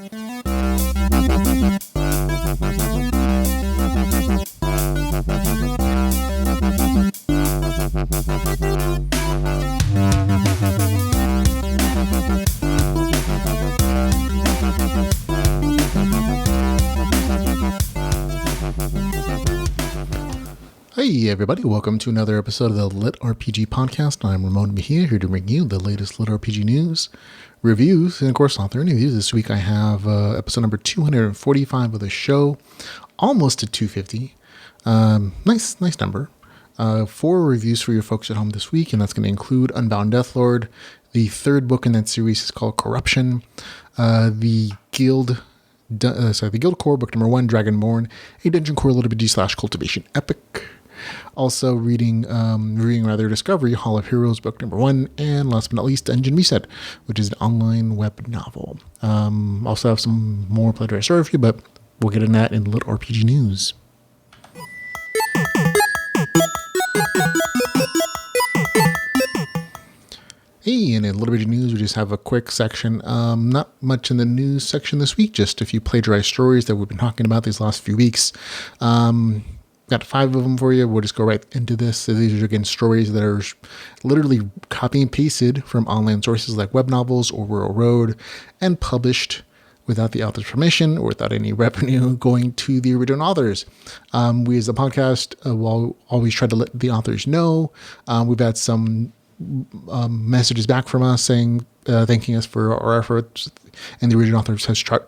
Hey everybody, welcome to another episode of the LitRPG podcast. I'm Ramon Mejia, here to bring you the latest LitRPG news, reviews, and of course author interviews. This week I have episode number 245 of the show, almost at 250. Nice number. 4 reviews for your folks at home this week, and that's going to include Unbound Deathlord. The third book in that series is called Corruption. The Guild Core, book number 1, Bourne, a Dungeon Core LitRPG / Cultivation Epic. Also reviewing Discovery, Hall of Heroes, book number 1, and last but not least, Dungeon Reset, which is an online web novel. Also have some more Plagiarized story for you, but we'll get into that in LitRPG news. Hey, and in LitRPG news, we just have a quick section. Not much in the news section this week, just a few plagiarized stories that we've been talking about these last few weeks. Got 5 of them for you. We'll just go right into this. So these are, again, stories that are literally copy and pasted from online sources like web novels or Rural Road and published without the author's permission or without any revenue going to the original authors. We as a podcast will always try to let the authors know. We've had some messages back from us saying, thanking us for our efforts, and the original authors has tried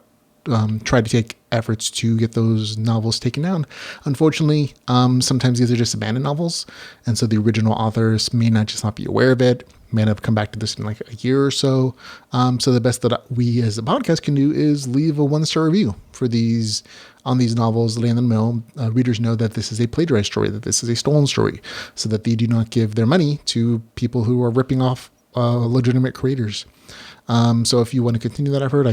to take efforts to get those novels taken down. Unfortunately, sometimes these are just abandoned novels, and so the original authors may not be aware of it, may not have come back to this in like a year or so. So the best that we as a podcast can do is leave a 1-star review for these novels, letting them know, readers know that this is a plagiarized story, that this is a stolen story, so that they do not give their money to people who are ripping off legitimate creators. So if you want to continue that effort,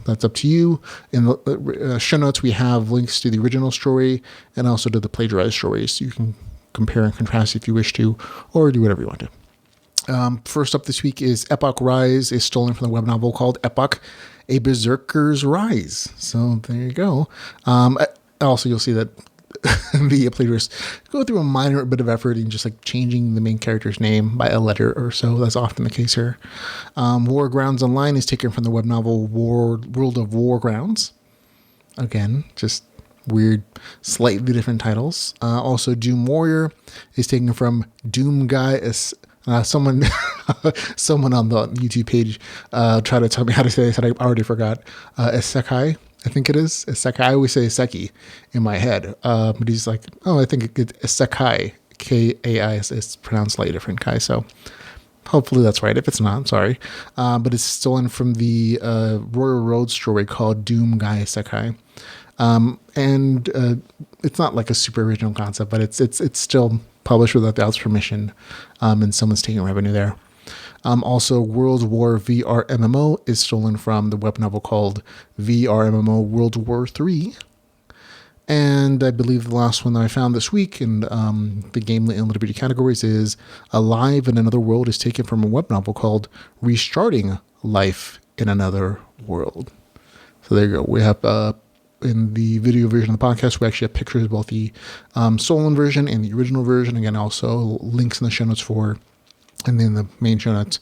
that's up to you. In the show notes, we have links to the original story and also to the plagiarized stories, so you can compare and contrast if you wish to, or do whatever you want to. First up this week is Epoch Rise, is stolen from the web novel called Epoch, a Berserker's Rise. So there you go. Also, you'll see that the plagiarists go through a minor bit of effort in just like changing the main character's name by a letter or so. That's often the case here. War Grounds Online is taken from the web novel World of Wargrounds. Again, just weird, slightly different titles. Also, Doom Warrior is taken from Doom Guy. Someone on the YouTube page tried to tell me how to say this, and I already forgot. Isekai, I think it is. Isekai. I always say Iseki in my head. But he's like, I think it's Isekai. Kai. It's pronounced slightly different, Kai. So hopefully that's right. If it's not, I'm sorry. But it's stolen from the Royal Road story called Doom Guy Isekai. And it's not like a super original concept, but it's still published without the author's permission, and someone's taking revenue there. Also, World War VR MMO is stolen from the web novel called VR MMO World War 3. And I believe the last one that I found this week in the game and LitRPG categories is Alive in Another World is taken from a web novel called Restarting Life in Another World. So there you go. We have in the video version of the podcast, we actually have pictures of both the stolen version and the original version. Again, also links in the show notes for, and then the main show notes,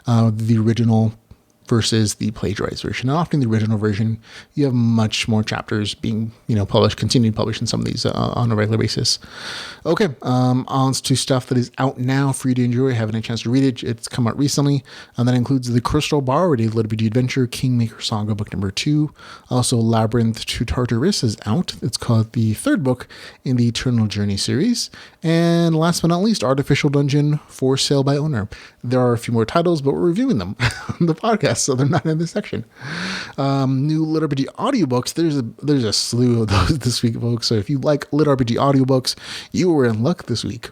the original versus the plagiarized version. And often the original version, you have much more chapters being, published, continued published in some of these on a regular basis. Okay, on to stuff that is out now for you to enjoy. Having a chance to read it. It's come out recently, and that includes The Crystal Bard, a LitRPG adventure, Kingmaker Saga, book number 2. Also, Labyrinth to Tartarus is out. It's called the third book in the Eternal Journey series. And last but not least, Artificial Dungeon, for sale by owner. There are a few more titles, but we're reviewing them on the podcast, so they're not in this section. New LitRPG audiobooks. There's a slew of those this week, folks. So if you like LitRPG audiobooks, you were in luck this week.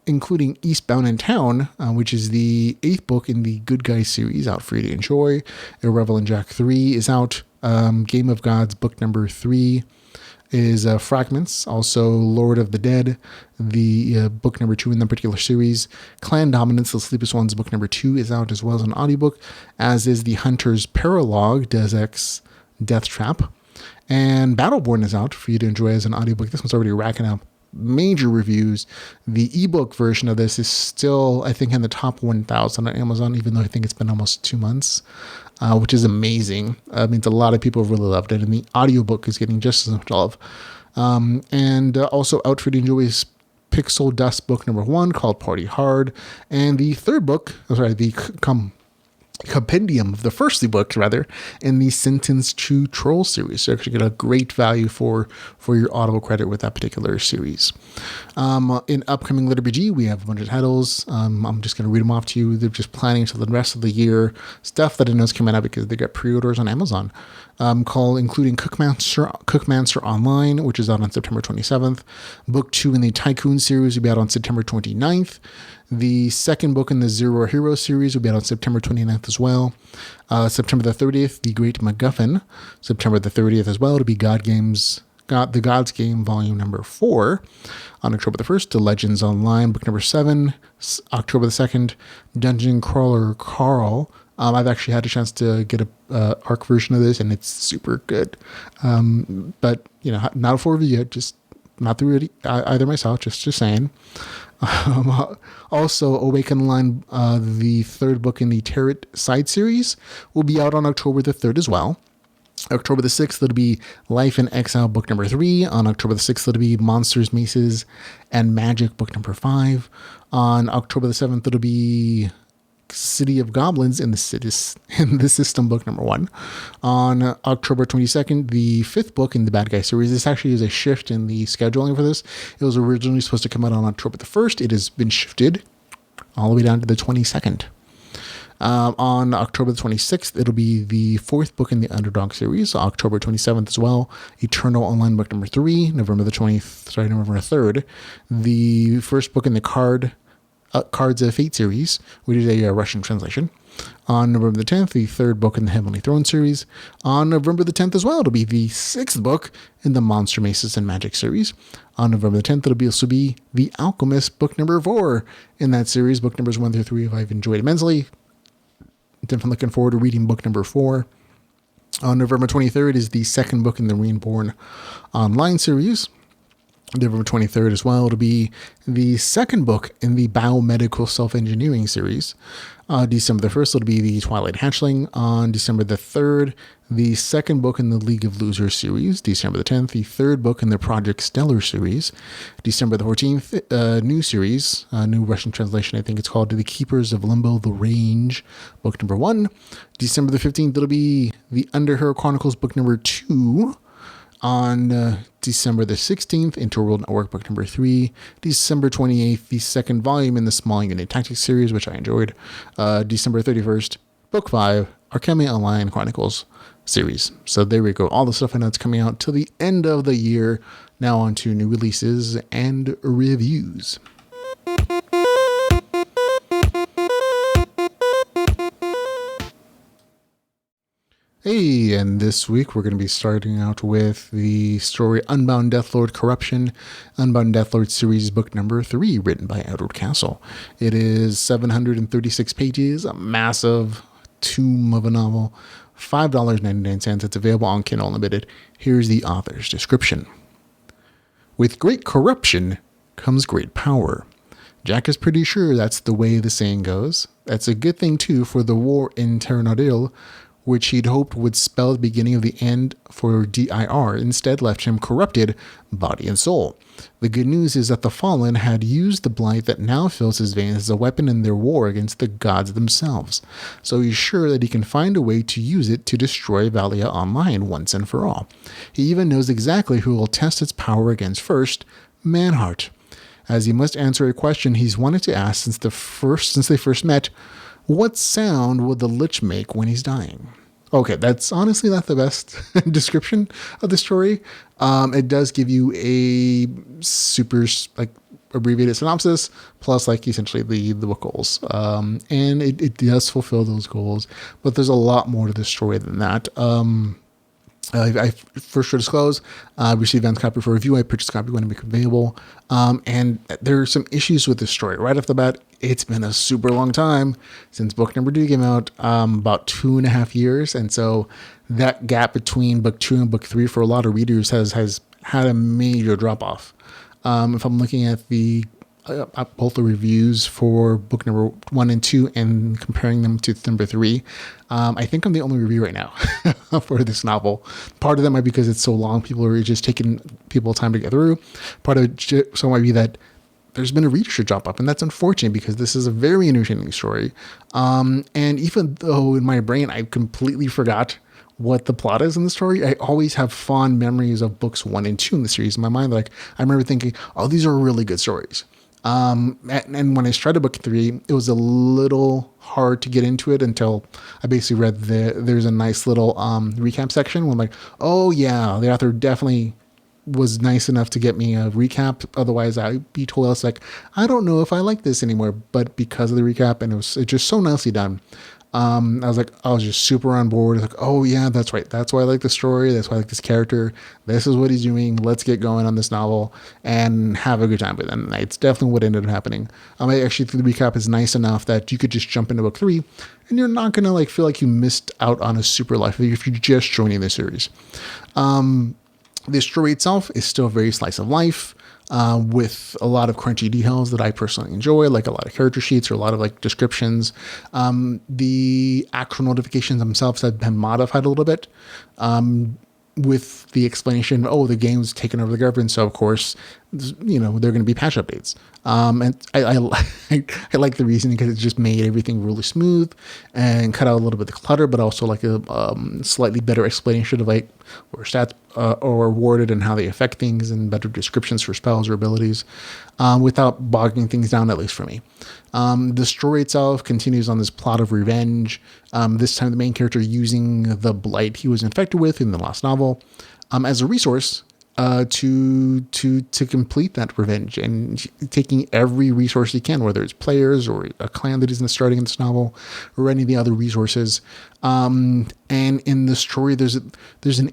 Including Eastbound in Town, which is the 8th book in the Good Guys series, out for you to enjoy. A Revel in Jack 3 is out. Game of Gods, book number 3. is Fragments, also Lord of the Dead, the book number 2 in that particular series. Clan Dominance, The Sleepless Ones, book number 2 is out as well as an audiobook, as is the Hunter's Paralogue, Deus Ex Death Trap. And Battleborn is out for you to enjoy as an audiobook. This one's already racking up major reviews. The ebook version of this is still, I think, in the top 1,000 on Amazon, even though I think it's been almost 2 months, which is amazing. Means a lot of people really loved it, and the audiobook is getting just as much love. And also out for you to enjoy is Pixel Dust book number 1 called Party Hard, and the third book, the compendium of the first 3 books in the Sentence to Troll series. So you actually get a great value for your audible credit with that particular series. In upcoming LitRPG, we have a bunch of titles. I'm just going to read them off to you. They're just planning until the rest of the year stuff that I know is coming out because they got pre-orders on Amazon. Including Cookmancer Online, which is out on September 27th. Book 2 in the Tycoon series will be out on September 29th. The second book in the Zero Hero series will be out on September 29th as well. September the 30th, The Great MacGuffin. September the 30th as well, it'll be The Gods Game Volume number 4. On October the 1st, The Legends Online, book number 7. October the 2nd, Dungeon Crawler Carl. I've actually had a chance to get a ARC version of this, and it's super good. But, not a full review yet, just not through it either myself, just saying. Also, Awaken Line, the third book in the Tarot Side series, will be out on October the 3rd as well. October the 6th, it'll be Life in Exile, book number 3. On October the 6th, it'll be Monsters, Maces, and Magic, book number 5. On October the 7th, it'll be City of Goblins in the System, book number 1. On October 22nd, the 5th book in the Bad Guy series. This actually is a shift in the scheduling for this. It was originally supposed to come out on October the 1st. It has been shifted all the way down to the 22nd. On October the 26th, it'll be the 4th book in the Underdog series. October 27th as well, Eternal Online, book number 3. November 3rd, the first book in the Cards of Fate series, which is a Russian translation. On November the 10th, the 3rd book in the Heavenly Throne series. On November the 10th as well, it'll be the 6th book in the Monster, Maces, and Magic series. On November the 10th, it'll also be The Alchemist, book number 4 in that series. Book numbers 1 through 3 I've enjoyed immensely. Definitely looking forward to reading book number 4. On November 23rd is the 2nd book in the Reborn Online series. November 23rd as well, it'll be the 2nd book in the Biomedical Self-Engineering series. December the 1st, it'll be the Twilight Hatchling. On December the 3rd, the 2nd book in the League of Losers series. December the 10th, the 3rd book in the Project Stellar series. December the 14th, new series, new Russian translation, I think it's called The Keepers of Limbo, The Range, book number 1. December the 15th, it'll be the Underhero Chronicles, book number 2. On December the 16th, Interworld Network, book number 3. December 28th, the 2nd volume in the Small Unit Tactics series, which I enjoyed. December 31st, book 5, Arkham Online Chronicles series. So there we go. All the stuff I know it's coming out till the end of the year. Now on to new releases and reviews. Hey, and this week we're going to be starting out with the story Unbound Deathlord Corruption, Unbound Deathlord series book number 3, written by Edward Castle. It is 736 pages, a massive tome of a novel, $5.99. It's available on Kindle Unlimited. Here's the author's description. With great corruption comes great power. Jack is pretty sure that's the way the saying goes. That's a good thing, too, for the war in Terranodil, which he'd hoped would spell the beginning of the end for DIR, instead left him corrupted, body and soul. The good news is that the Fallen had used the blight that now fills his veins as a weapon in their war against the gods themselves, so he's sure that he can find a way to use it to destroy Valia Online once and for all. He even knows exactly who will test its power against first, Manhart, as he must answer a question he's wanted to ask since they first met. What sound would the Lich make when he's dying? Okay, that's honestly not the best description of the story. It does give you a super abbreviated synopsis, plus essentially the book goals. And it does fulfill those goals, but there's a lot more to the story than that. I first should disclose, received Advanced copy for review. I purchased a copy when it became available. And there are some issues with this story. Right off the bat, it's been a super long time since book number 2 came out, about 2.5 years. And so that gap between book 2 and book 3 for a lot of readers has had a major drop off. If I'm looking at both the reviews for book number 1 and 2 and comparing them to number 3, I think I'm the only review right now for this novel. Part of that might be because it's so long, people are just taking people time to get through. Part of it so might be that there's been a readership drop up, and that's unfortunate because this is a very entertaining story. And even though in my brain I completely forgot what the plot is in the story, I always have fond memories of books 1 and 2 in the series in my mind. Like, I remember thinking, oh, these are really good stories. And when I started book 3, it was a little hard to get into it until I basically read there's a nice little recap section where I'm like, oh yeah, the author definitely was nice enough to get me a recap. Otherwise I'd be told, else like, I don't know if I like this anymore. But because of the recap, and it's just so nicely done, I was just super on board. Like, oh yeah, that's right. That's why I like the story. That's why I like this character. This is what he's doing. Let's get going on this novel and have a good time with it. And it's definitely what ended up happening. I actually think the recap is nice enough that you could just jump into book 3 and you're not going to like feel like you missed out on a super life if you're just joining the series. The story itself is still very slice of life, with a lot of crunchy details that I personally enjoy, like a lot of character sheets or a lot of like descriptions. The actual notifications themselves have been modified a little bit, with the explanation, oh, the game's taken over the government, so of course, they're going to be patch updates. And I like the reasoning because it just made everything really smooth and cut out a little bit of the clutter, but also like a slightly better explanation of like where stats are awarded and how they affect things, and better descriptions for spells or abilities, without bogging things down, at least for me. The story itself continues on this plot of revenge. This time the main character using the blight he was infected with in the last novel as a resource to complete that revenge, and taking every resource he can, whether it's players or a clan that isn't starting in this novel or any of the other resources. And in the story, there's some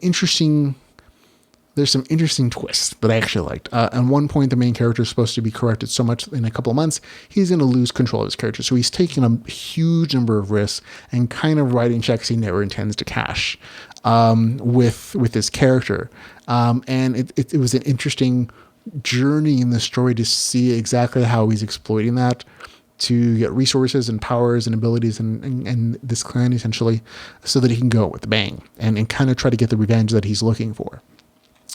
interesting twists that I actually liked. At one point, the main character is supposed to be corrected so much in a couple of months, he's going to lose control of his character. So he's taking a huge number of risks and kind of writing checks he never intends to cash, with his character. And it was an interesting journey in the story to see exactly how he's exploiting that to get resources and powers and abilities and this clan essentially, so that he can go with the bang and kind of try to get the revenge that he's looking for.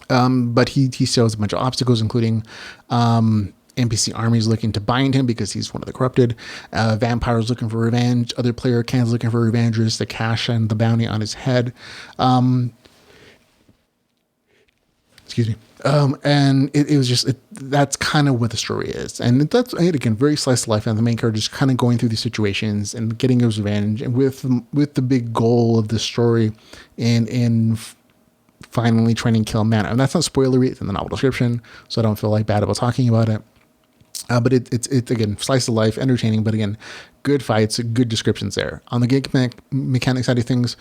But he still has a bunch of obstacles, including NPC armies looking to bind him because he's one of the corrupted, vampires looking for revenge, other player cans looking for revengers to cash in the bounty on his head. Excuse me. And it was just, that's kind of what the story is. And that's, again, very slice of life. And the main character just kind of going through these situations and getting his revenge, and with the big goal of the story in finally trying to kill Mana. And that's not spoilery, it's in the novel description, so I don't feel like bad about talking about it. But it's again, slice of life, entertaining, but again, good fights, good descriptions there. On the game mechanic side of things,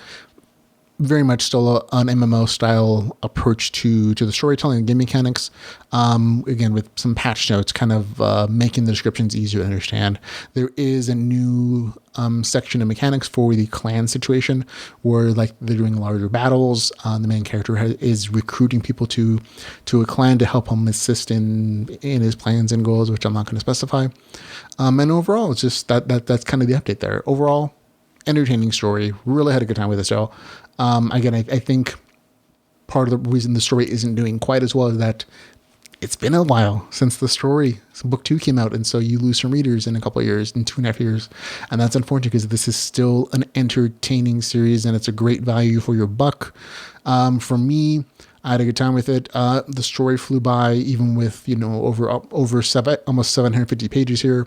very much still an MMO style approach to the storytelling and game mechanics. Again, with some patch notes, kind of making the descriptions easier to understand. There is a new section of mechanics for the clan situation, where like they're doing larger battles. The main character is recruiting people to a clan to help him assist in his plans and goals, which I'm not going to specify. And overall, it's just that's kind of the update there. Overall, entertaining story. Really had a good time with this show. Again, I think part of the reason the story isn't doing quite as well is that it's been a while since book 2 came out. And so you lose some readers in a couple of years, in 2.5 years. And that's unfortunate because this is still an entertaining series and it's a great value for your buck. For me, I had a good time with it. The story flew by, even with, over almost 750 pages here.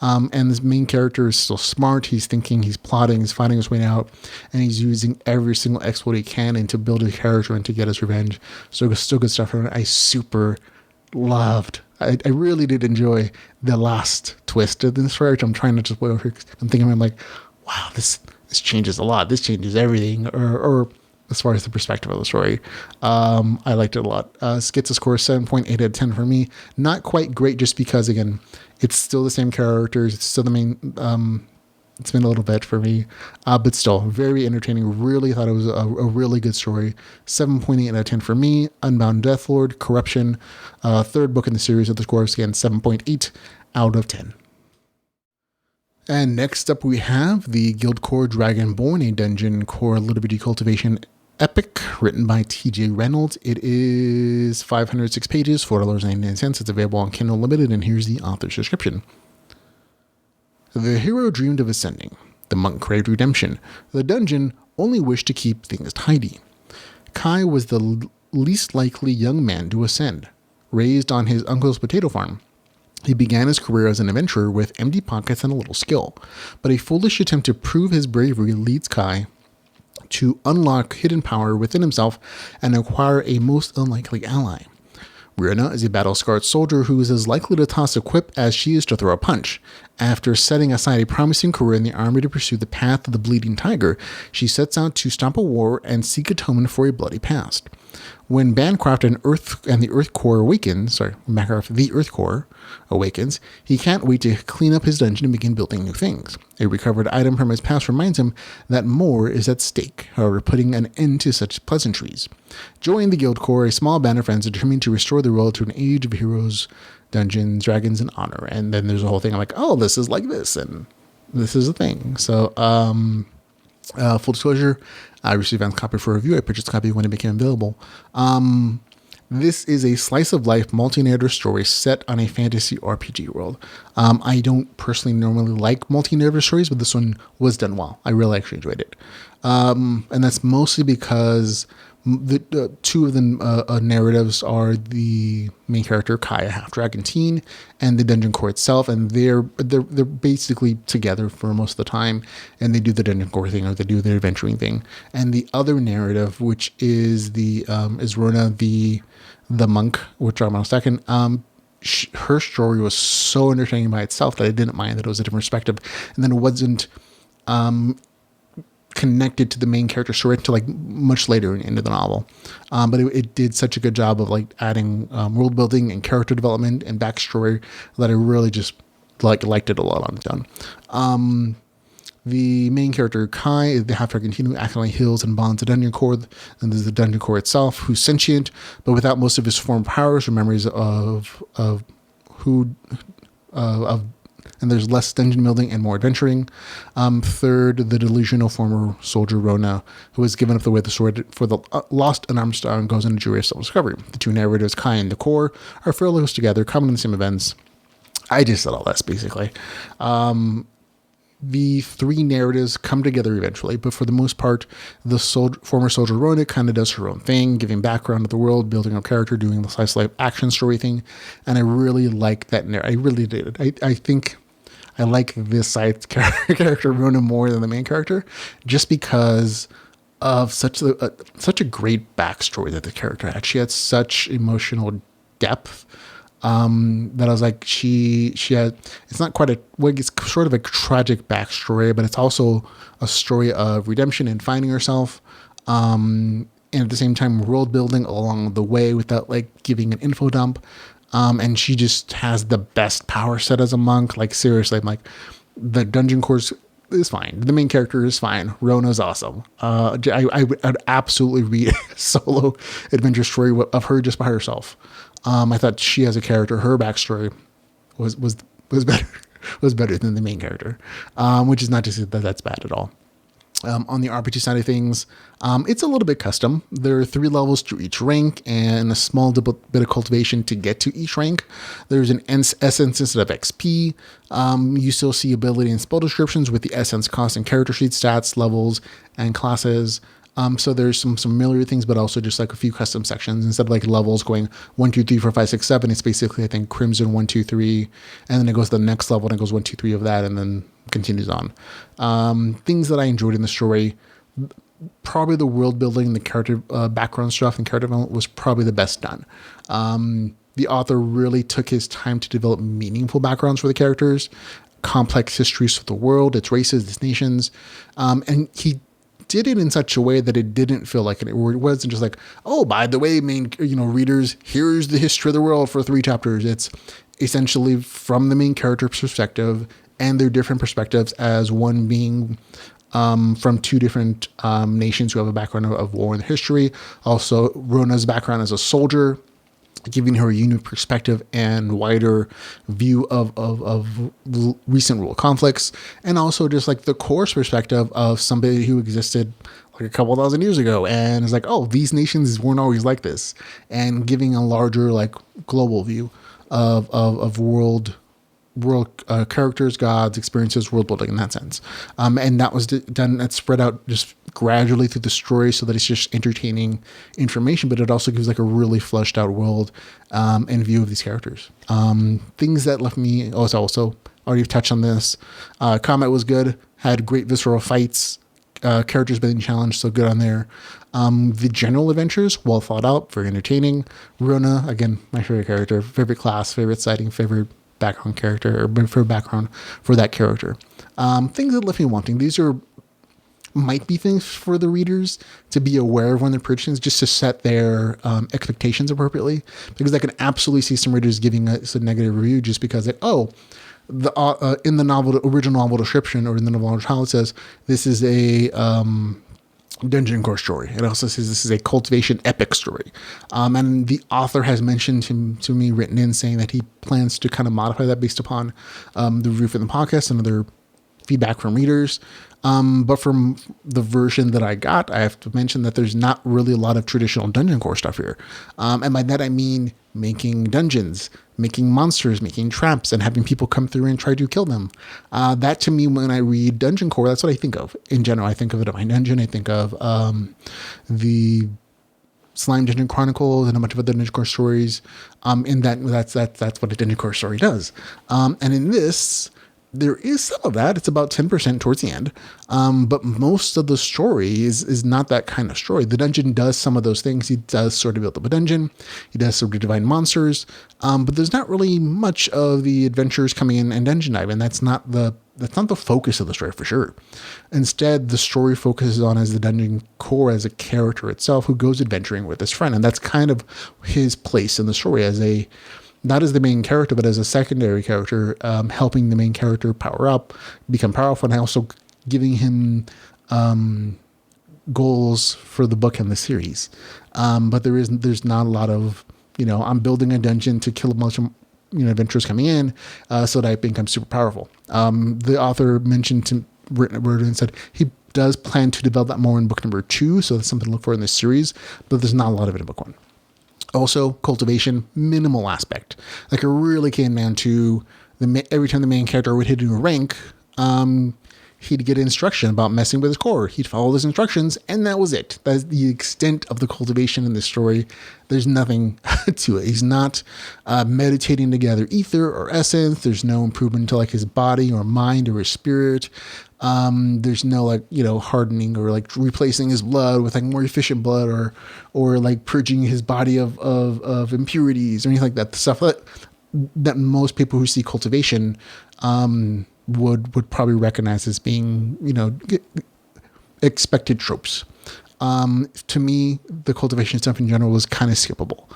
And this main character is still smart. He's thinking, he's plotting, he's finding his way out, and he's using every single exploit he can and to build his character and to get his revenge. So it's still good stuff. I super loved. I really did enjoy the last twist of this story, which I'm trying to just wait over. I'm thinking, I'm like, wow, this changes a lot. This changes everything. Or as far as the perspective of the story. I liked it a lot. Gets a score of 7.8 out of 10 for me. Not quite great just because, again, it's still the same characters. It's still the main... it's been a little bit for me, but still very entertaining. Really thought it was a really good story. 7.8 out of 10 for me. Unbound Deathlord, Corruption, third book in the series of the scores. Again, 7.8 out of 10. And next up we have the Guildcore Dragonborn, a dungeon core LitRPG Cultivation epic written by TJ Reynolds. It is 506 pages, $4.99. It's available on Kindle Limited, and here's the author's description. The hero dreamed of ascending. The monk craved redemption. The dungeon only wished to keep things tidy. Kai was the least likely young man to ascend. Raised on his uncle's potato farm, he began his career as an adventurer with empty pockets and a little skill. But a foolish attempt to prove his bravery leads Kai to unlock hidden power within himself and acquire a most unlikely ally. Runa is a battle-scarred soldier who is as likely to toss a quip as she is to throw a punch. After setting aside a promising career in the army to pursue the path of the bleeding tiger, she sets out to stop a war and seek atonement for a bloody past. When Bancroft and the Earth Core awakens, he can't wait to clean up his dungeon and begin building new things. A recovered item from his past reminds him that more is at stake, however, putting an end to such pleasantries. Join the Guild Corps, a small band of friends determined to restore the world to an age of heroes, dungeons, dragons, and honor. And then there's a whole thing. I'm like, oh, this is like this, and this is a thing. So, full disclosure, I received a copy for review. I purchased a copy when it became available. This is a slice-of-life multi-narrative story set on a fantasy RPG world. I don't personally normally like multi-narrative stories, but this one was done well. I really actually enjoyed it. And that's mostly because the two of the narratives are the main character, Kai, a half-dragon teen, and the dungeon core itself, and they're basically together for most of the time, and they do the dungeon core thing, or they do their adventuring thing. And the other narrative, which is is Runa, the monk, which I'm on a second, her story was so entertaining by itself that I didn't mind that it was a different perspective, and then it wasn't connected to the main character story until like much later into the novel. But it did such a good job of like adding world building and character development and backstory that I really just liked it a lot on its own. The main character, Kai, is the half-dragon teen who accidentally heals and bonds the dungeon core, and there's the dungeon core itself, who's sentient, but without most of his former powers or memories and there's less dungeon building and more adventuring. Third, the delusional former soldier Rona, who has given up the way of the sword for the lost unarmed star and goes on a journey of self-discovery. The two narrators, Kai and the core, are fairly close together, coming in the same events. I just said all this, basically. The three narratives come together eventually, but for the most part, the former soldier Rona kind of does her own thing, giving background to the world, building her character, doing the slice-of-life action story thing, and I really like that narrative. I really did. I think I like this side character Rona more than the main character, just because of such a great backstory that the character had. She had such emotional depth. That I was like, she had, it's not quite it's sort of a tragic backstory, but it's also a story of redemption and finding herself. And at the same time, world building along the way without like giving an info dump. And she just has the best power set as a monk. Like seriously, I'm like, the dungeon course is fine. The main character is fine. Rona's awesome. I'd absolutely read a solo adventure story of her just by herself. I thought she as a character, her backstory was better than the main character, which is not to say that that's bad at all. On the RPG side of things, it's a little bit custom. There are 3 levels to each rank and a small bit of cultivation to get to each rank. There's an essence instead of XP. You still see ability and spell descriptions with the essence cost and character sheet stats, levels, and classes. So there's some familiar things, but also just like a few custom sections. Instead of like levels going 1, 2, 3, 4, 5, 6, 7, it's basically, I think, Crimson 1, 2, 3, and then it goes to the next level and it goes 1, 2, 3 of that, and then continues on. Things that I enjoyed in the story, probably the world building, the character background stuff and character development was probably the best done. The author really took his time to develop meaningful backgrounds for the characters, complex histories of the world, its races, its nations, and he did it in such a way that it didn't feel like it wasn't just like, oh, by the way, readers, here's the history of the world for 3 chapters. It's essentially from the main character's perspective and their different perspectives, as one being from 2 different nations who have a background of war and history. Also, Rona's background as a soldier, giving her a unique perspective and wider view of recent world conflicts, and also just like the course perspective of somebody who existed like a couple thousand years ago and is like, oh, these nations weren't always like this, and giving a larger like global view of world characters, gods, experiences, world building in that sense. And that was done, that's spread out just gradually through the story so that it's just entertaining information, but it also gives like a really fleshed out world and view of these characters. Things that left me, also already touched on this. Combat was good, had great visceral fights, characters being challenged, so good on there. The general adventures, well thought out, very entertaining. Rona, again, my favorite character, favorite class, favorite sighting, favorite background character, or for background for that character. Things that left me wanting. These might be things for the readers to be aware of when they're purchasing, just to set their expectations appropriately, because I can absolutely see some readers giving us a negative review just because in the original novel description, or in the novel how it says this is a dungeon core story. It also says this is a cultivation epic story. And the author has mentioned to me, written in, saying that he plans to kind of modify that based upon the review from the podcast and other feedback from readers. But from the version that I got, I have to mention that there's not really a lot of traditional dungeon core stuff here. And by that, I mean making dungeons, making monsters, making traps, and having people come through and try to kill them. That to me, when I read dungeon core, that's what I think of. In general, I think of it at my dungeon. I think of the Slime Dungeon Chronicles and a bunch of other dungeon core stories. That's what a dungeon core story does. And in this, there is some of that. It's about 10% towards the end. But most of the story is not that kind of story. The dungeon does some of those things. He does sort of build up a dungeon. He does sort of divine monsters. But there's not really much of the adventures coming in and dungeon dive. And that's not the focus of the story for sure. Instead, the story focuses on as the dungeon core as a character itself who goes adventuring with his friend. And that's kind of his place in the story not as the main character, but as a secondary character, helping the main character power up, become powerful, and also giving him goals for the book and the series. But there's not a lot of, I'm building a dungeon to kill a bunch of adventurers coming in so that I become super powerful. The author mentioned and said he does plan to develop that more in book number 2, so that's something to look for in this series, but there's not a lot of it in book 1. Also, cultivation, minimal aspect. Like, it really came down to every time the main character would hit a new rank, he'd get instruction about messing with his core. He'd follow those instructions, and that was it. That's the extent of the cultivation in this story. There's nothing to it. He's not meditating to gather ether or essence. There's no improvement to like his body or mind or his spirit. There's no hardening or like replacing his blood with like more efficient blood or like purging his body of impurities or anything like that. The stuff that most people who see cultivation would probably recognize as being expected tropes. To me, the cultivation stuff in general was kind of skippable.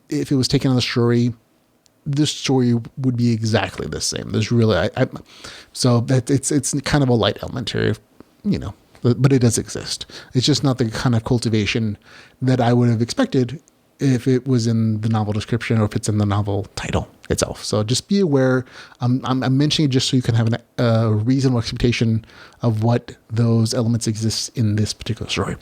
If it was taken on the story, this story would be exactly the same. There's really, so that it's kind of a light element here, but it does exist. It's just not the kind of cultivation that I would have expected if it was in the novel description or if it's in the novel title itself. So just be aware. I'm mentioning it just so you can have a reasonable expectation of what those elements exist in this particular story.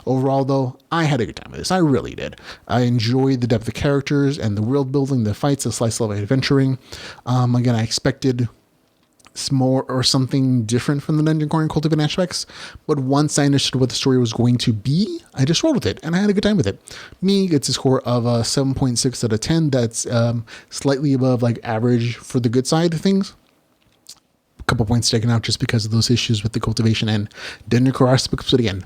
Overall, though, I had a good time with this. I really did. I enjoyed the depth of characters and the world building, the fights, the slice level adventuring. Again, I expected more or something different from the dungeon core and cultivation aspects, but once I understood what the story was going to be, I just rolled with it and I had a good time with it. Me, it's a score of a 7.6 out of 10. That's slightly above like average for the good side of things. A couple points taken out just because of those issues with the cultivation and dungeon core aspects. But again,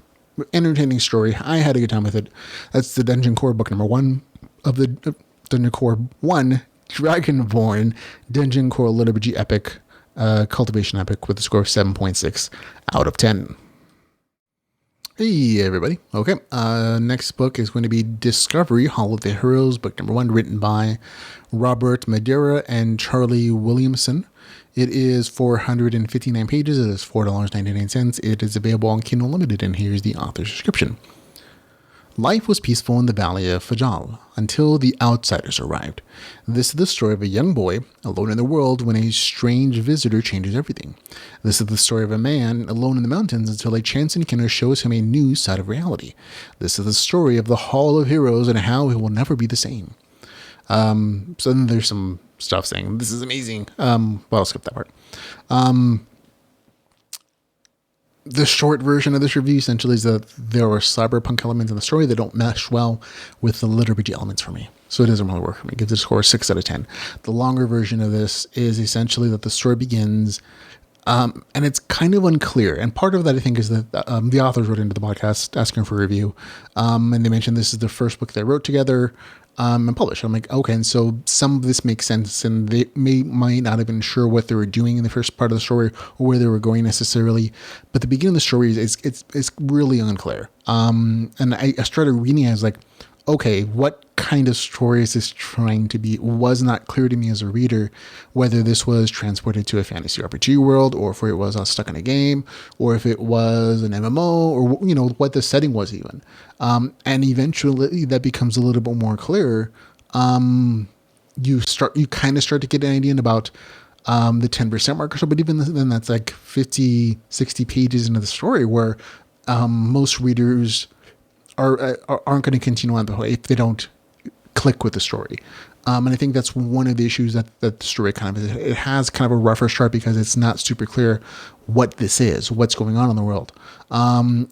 entertaining story. I had a good time with it. That's the dungeon core book number 1 of the dungeon core 1 Dragonborn dungeon core LitRPG epic. Cultivation epic with a score of 7.6 out of 10. Hey everybody. Okay, next book is going to be Discovery, Hall of the Heroes, book number 1, written by Robert Madeira and Charlie Williamson. It is 459 pages. It is $4.99. It is available on Kindle Unlimited, and here's the author's description. Life was peaceful in the valley of Fajal until the outsiders arrived. This is the story of a young boy alone in the world when a strange visitor changes everything. This is the story of a man alone in the mountains until a chance encounter shows him a new side of reality. This is the story of the Hall of Heroes and how it will never be the same. So then there's some stuff saying this is amazing. Well, I'll skip that part. The short version of this review essentially is that there are cyberpunk elements in the story that don't mesh well with the LitRPG elements for me. So it doesn't really work for me. It gives it a score of 6 out of 10. The longer version of this is essentially that the story begins, and it's kind of unclear. And part of that, I think, is that the authors wrote into the podcast asking for a review. And they mentioned this is the first book they wrote together and published. I'm like, okay, and so some of this makes sense, and they might not have been sure what they were doing in the first part of the story or where they were going necessarily. But the beginning of the story is it's really unclear. And I started reading, I was like, okay, what kind of story is this trying to be? It was not clear to me as a reader whether this was transported to a fantasy RPG world, or if it was stuck in a game, or if it was an MMO, or what the setting was even. And eventually that becomes a little bit more clear. You kind of start to get an idea about the 10% mark or so, but even then that's like 50, 60 pages into the story where most readers aren't going to continue on the way if they don't click with the story. And I think that's one of the issues that the story kind of is. It has kind of a rougher start because it's not super clear what this is, what's going on in the world. And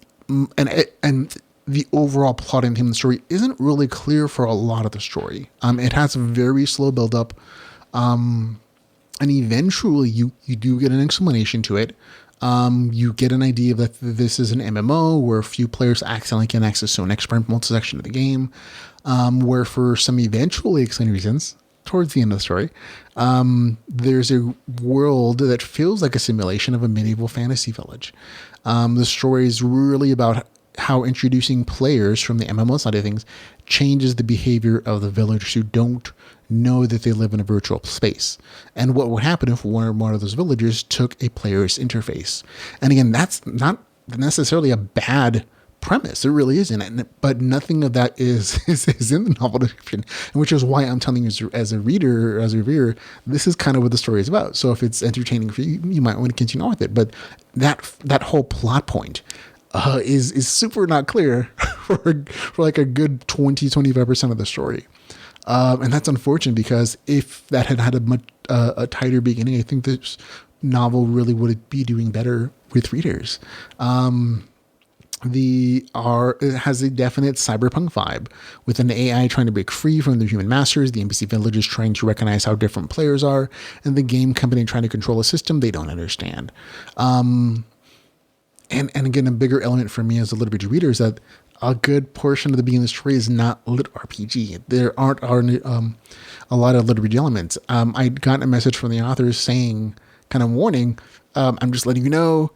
the overall plot and theme of the story isn't really clear for a lot of the story. It has a very slow build up. And eventually you do get an explanation to it. You get an idea that this is an MMO where a few players accidentally can access to an experimental section of the game, where for some eventually explained reasons, towards the end of the story, there's a world that feels like a simulation of a medieval fantasy village. The story is really about how introducing players from the MMO side of things changes the behavior of the villagers who don't know that they live in a virtual space, and what would happen if one or more of those villagers took a player's interface. And again, that's not necessarily a bad premise. It really isn't. But nothing of that is in the novel description, which is why I'm telling you as a reader, as a reviewer, this is kind of what the story is about. So if it's entertaining for you, you might want to continue on with it. But that whole plot point is super not clear for like a good 20-25% of the story. And that's unfortunate because if that had a much a tighter beginning, I think this novel really would be doing better with readers. It has a definite cyberpunk vibe with an AI trying to break free from their human masters, the NPC villagers trying to recognize how different players are, and the game company trying to control a system they don't understand. And again, a bigger element for me as a LitRPG reader is that a good portion of the beginning of the story is not LitRPG. There aren't a lot of LitRPG elements. I got a message from the authors saying, kind of warning, I'm just letting you know,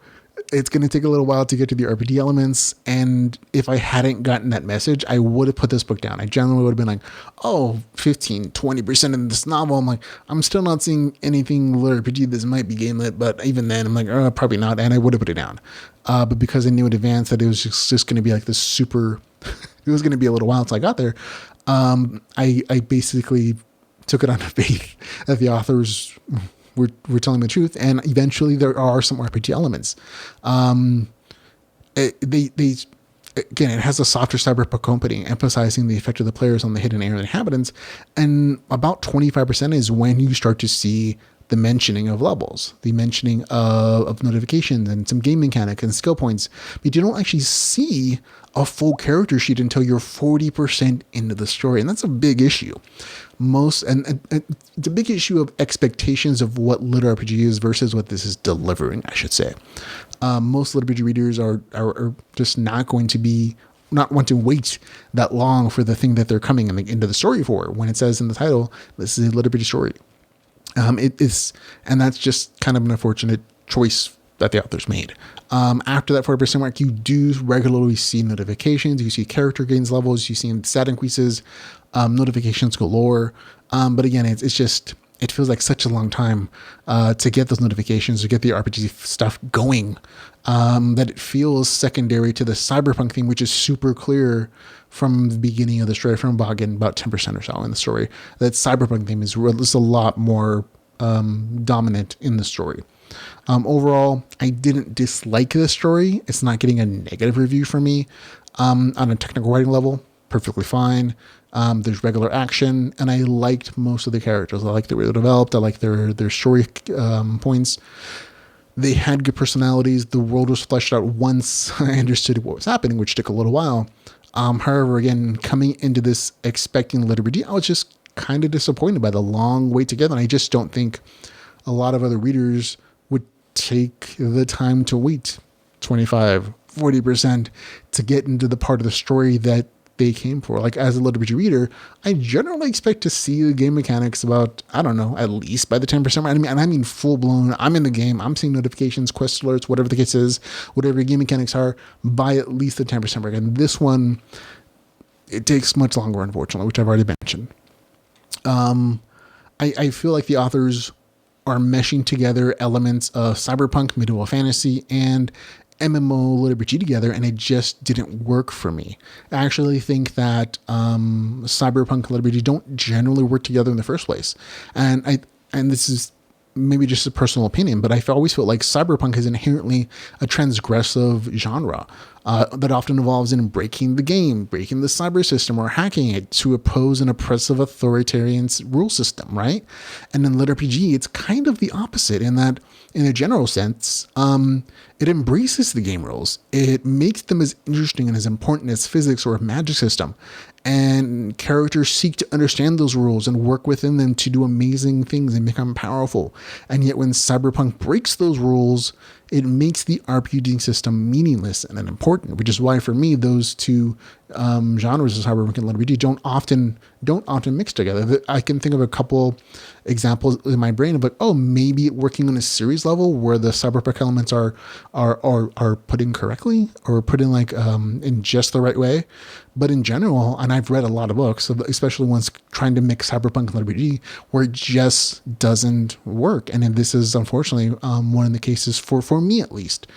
it's going to take a little while to get to the RPG elements. And if I hadn't gotten that message, I would have put this book down. I generally would have been like, 15-20% in this novel. I'm like, I'm still not seeing anything LitRPG. This might be game lit, but even then I'm like, probably not. And I would have put it down. But because I knew in advance that it was just going to be like this super, it was going to be a little while until I got there. I basically took it on faith that the authors we're telling the truth, and eventually there are some RPG elements. It has a softer cyberpunk opening, emphasizing the effect of the players on the hidden area inhabitants, and about 25% is when you start to see the mentioning of levels, the mentioning of notifications and some game mechanic and skill points, but you don't actually see a full character sheet until you're 40% into the story, and that's a big issue. And it's a big issue of expectations of what LitRPG is versus what this is delivering, I should say. Most LitRPG readers are just not want to wait that long for the thing that they're coming into the story for. When it says in the title, this is a LitRPG story. It is, and that's just kind of an unfortunate choice that the authors made. After that 40% mark, you do regularly see notifications. You see character gains levels. You see stat increases, notifications galore. But again, it's just, it feels like such a long time to get those notifications, to get the RPG stuff going, that it feels secondary to the Cyberpunk theme, which is super clear from the beginning of the story, from about 10% or so in the story. That Cyberpunk theme is a lot more dominant in the story. Overall, I didn't dislike the story. It's not getting a negative review from me. On a technical writing level, perfectly fine. There's regular action, and I liked most of the characters. I liked the way they were developed. I liked their story points. They had good personalities. The world was fleshed out once I understood what was happening, which took a little while. However, again, coming into this expecting LitRPG, I was just kind of disappointed by the long wait together. And I just don't think a lot of other readers would take the time to wait 25, 40% to get into the part of the story that they came for. Like, as a LitRPG reader, I generally expect to see the game mechanics about, I don't know, at least by the 10% mark. I mean full blown, I'm in the game, I'm seeing notifications, quest alerts, whatever the case is, whatever game mechanics are, by at least the 10% mark. And this one, it takes much longer, unfortunately, which I've already mentioned. I feel like the authors are meshing together elements of cyberpunk, medieval fantasy, and MMO LitRPG together, and it just didn't work for me. I actually think that cyberpunk LitRPG don't generally work together in the first place, and this is maybe just a personal opinion, but I always felt like cyberpunk is inherently a transgressive genre that often involves in breaking the game, breaking the cyber system, or hacking it to oppose an oppressive authoritarian rule system, right? And in LitRPG, it's kind of the opposite in that, in a general sense, it embraces the game rules. It makes them as interesting and as important as physics or a magic system. And characters seek to understand those rules and work within them to do amazing things and become powerful. And yet when Cyberpunk breaks those rules, it makes the RPG system meaningless and unimportant, which is why for me, those two genres of Cyberpunk and LitRPG don't often mix together. I can think of a couple examples in my brain of like, oh, maybe working on a series level where the Cyberpunk elements are put in correctly or put in like in just the right way. But in general, and I've read a lot of books, especially ones trying to mix Cyberpunk and LitRPG, where it just doesn't work. And this is unfortunately one of the cases for me at least.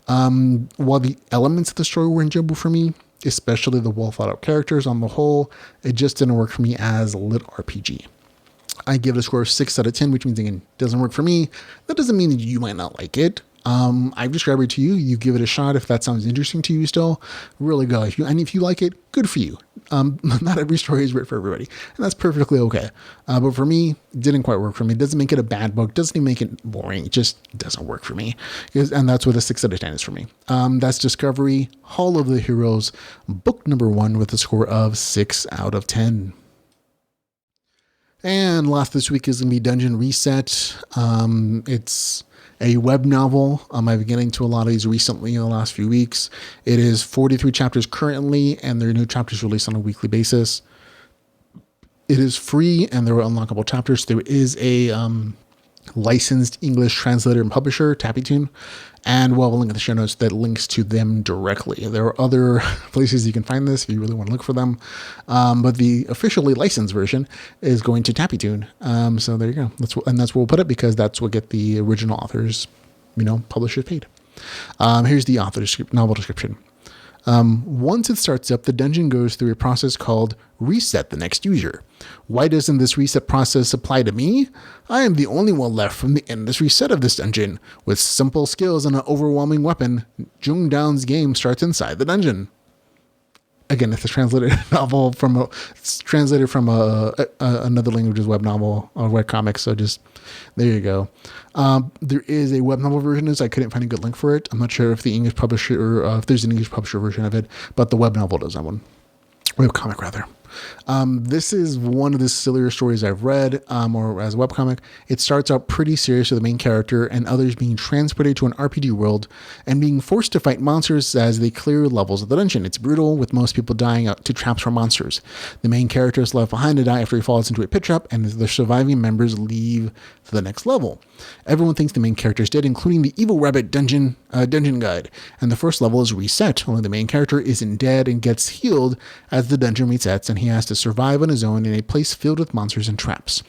While the elements of the story were enjoyable for me, especially the well thought out characters on the whole, it just didn't work for me as LitRPG. I give it a score of 6 out of 10, which means again, it doesn't work for me. That doesn't mean that you might not like it. I've described it to you. You give it a shot. If that sounds interesting to you still, really go. If you like it, good for you. Not every story is written for everybody, and that's perfectly okay. But for me, it didn't quite work for me. It doesn't make it a bad book. Doesn't even make it boring. It just doesn't work for me. And that's what a 6 out of 10 is for me. That's Discovery, Hall of the Heroes, book number 1 with a score of 6 out of 10. And last this week is going to be Dungeon Reset. It's a web novel. I've been getting to a lot of these recently in the last few weeks. It is 43 chapters currently, and there are new chapters released on a weekly basis. It is free, and there are unlockable chapters. There is a licensed English translator and publisher, Tappytune, and we'll link in the show notes that links to them directly. There are other places you can find this if you really want to look for them, but the officially licensed version is going to Tappytune. So there you go. That's where we'll put it because that's what get the original authors, publishers paid. Here's the novel description. Once it starts up, the dungeon goes through a process called reset the next user. Why doesn't this reset process apply to me? I am the only one left from the endless reset of this dungeon. With simple skills and an overwhelming weapon, Jung Down's game starts inside the dungeon. Again, it's a translated novel translated from another language's web novel or web comic. So just there you go. There is a web novel version of this. I couldn't find a good link for it. I'm not sure if the English publisher or if there's an English publisher version of it, but the web novel does that one. Web comic rather. This is one of the sillier stories I've read, or as a webcomic. It starts out pretty serious with the main character and others being transported to an RPG world and being forced to fight monsters as they clear levels of the dungeon. It's brutal, with most people dying out to traps from monsters. The main character is left behind to die after he falls into a pit trap, and the surviving members leave to the next level. Everyone thinks the main character is dead, including the evil rabbit dungeon guide, and the first level is reset. Only the main character isn't dead and gets healed as the dungeon resets, and he has to survive on his own in a place filled with monsters and traps.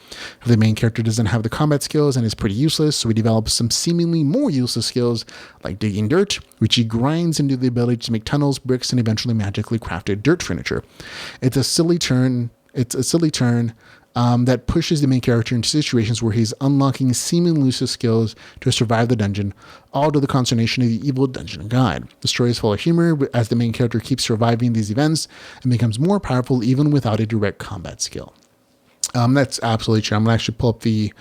The main character doesn't have the combat skills and is pretty useless, so he develops some seemingly more useless skills like digging dirt, which he grinds into the ability to make tunnels, bricks, and eventually magically crafted dirt furniture. It's a silly turn that pushes the main character into situations where he's unlocking seemingly useless skills to survive the dungeon, all to the consternation of the evil dungeon guide. The story is full of humor as the main character keeps surviving these events and becomes more powerful even without a direct combat skill. That's absolutely true. I'm going to actually pull up the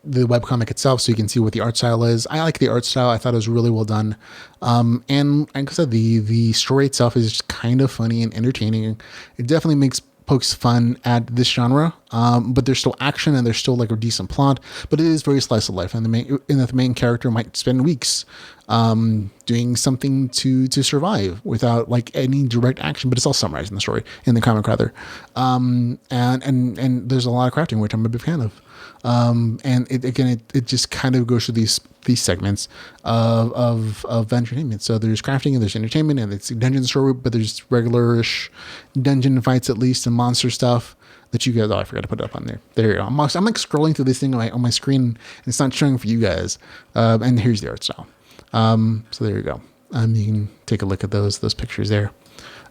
webcomic itself so you can see what the art style is. I like the art style. I thought it was really well done. And like I said, the story itself is just kind of funny and entertaining. It definitely pokes fun at this genre, but there's still action and there's still like a decent plot, but it is very slice of life, and the main character might spend weeks doing something to survive without like any direct action, but it's all summarized in the story, in the comic rather. And there's a lot of crafting, which I'm a big fan of. And it just kind of goes through these segments of entertainment. So there's crafting and there's entertainment and it's dungeon story, but there's regular-ish dungeon fights at least and monster stuff that you guys, I forgot to put it up on there. There you go. I'm like scrolling through this thing on my screen and it's not showing for you guys. And here's the art style. So there you go. You can take a look at those pictures there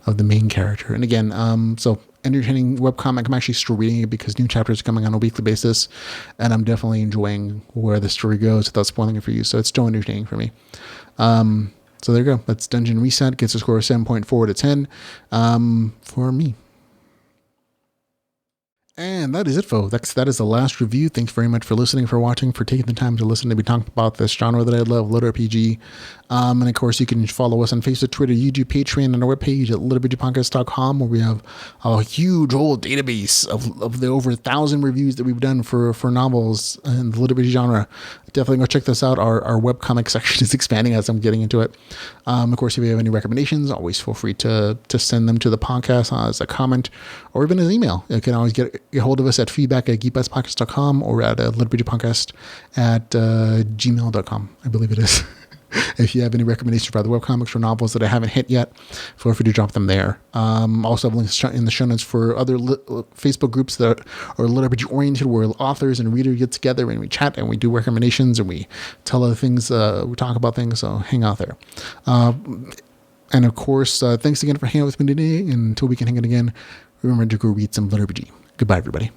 of the main character. And again, so entertaining webcomic. I'm actually still reading it because new chapters are coming on a weekly basis, and I'm definitely enjoying where the story goes without spoiling it for you. So it's still entertaining for me. So there you go. That's Dungeon Reset. Gets a score of 7.4 to 10 for me. And that is it, folks. That is the last review. Thanks very much for listening, for watching, for taking the time to listen to me talk about this genre that I love, LitRPG. And of course, you can follow us on Facebook, Twitter, YouTube, Patreon, and our webpage at litrpgpodcast.com, where we have a huge old database of the over 1,000 reviews that we've done for novels and the LitRPG genre. Definitely go check this out. Our webcomic section is expanding as I'm getting into it. Of course, if you have any recommendations, always feel free to send them to the podcast as a comment or even an email. You can always get hold of us at feedback@geekbustpodcast.com or at litrpgpodcast at gmail.com, I believe it is. If you have any recommendations for other webcomics or novels that I haven't hit yet, feel free to drop them there. Also have links in the show notes for other Facebook groups that are LitRPG oriented, where authors and readers get together and we chat and we do recommendations and we tell other things, we talk about things, so hang out there. And of course, thanks again for hanging out with me today, and until we can hang out again, remember to go read some LitRPG. Goodbye, everybody.